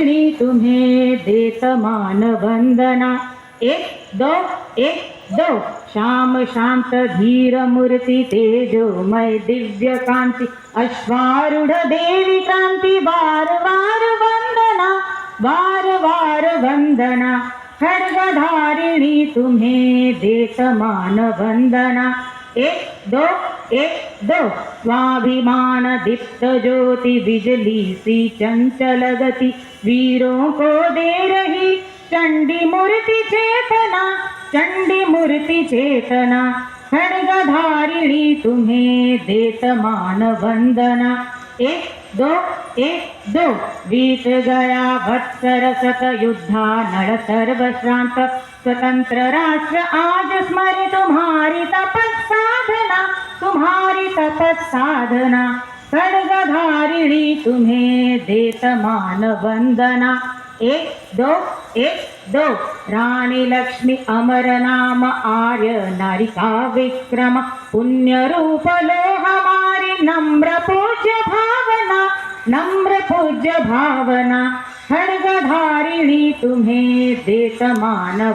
खड्गधारिणी तुम्हें देत मान वंदना। एक दो एक दो। श्याम शांत धीर मूर्ति तेजोमय दिव्य कांति अश्वारूढ़ देवी क्रांति बार बार वंदना बार बार वंदना। खड्गधारिणी तुम्हें देत मान वंदना। एक दो। स्वाभिमान दीप्त ज्योति बिजली सी चंचल गति वीरों को दे रही चंडी मूर्ति चेतना चंडी मूर्ति चेतना। खड्गधारिणी तुम्हें देत मान वंदना। एक दो। बीत गया वत्सर सत युद्धा नळ सर्व श्रांत स्वतंत्र राष्ट्र आज स्मरे तुम्हारी तपस साधना तुम्हारी तपस साधना। खड्गधारिणी तुम्हें देत मान वंदना। एक दो। रानी लक्ष्मी अमर नाम आर्य नारिका विक्रम पुण्य रूप लो हमारी नम्र पूज्य भावना नम्र पूज्य भावना। खड्गधारिणी तुम्हें देत मान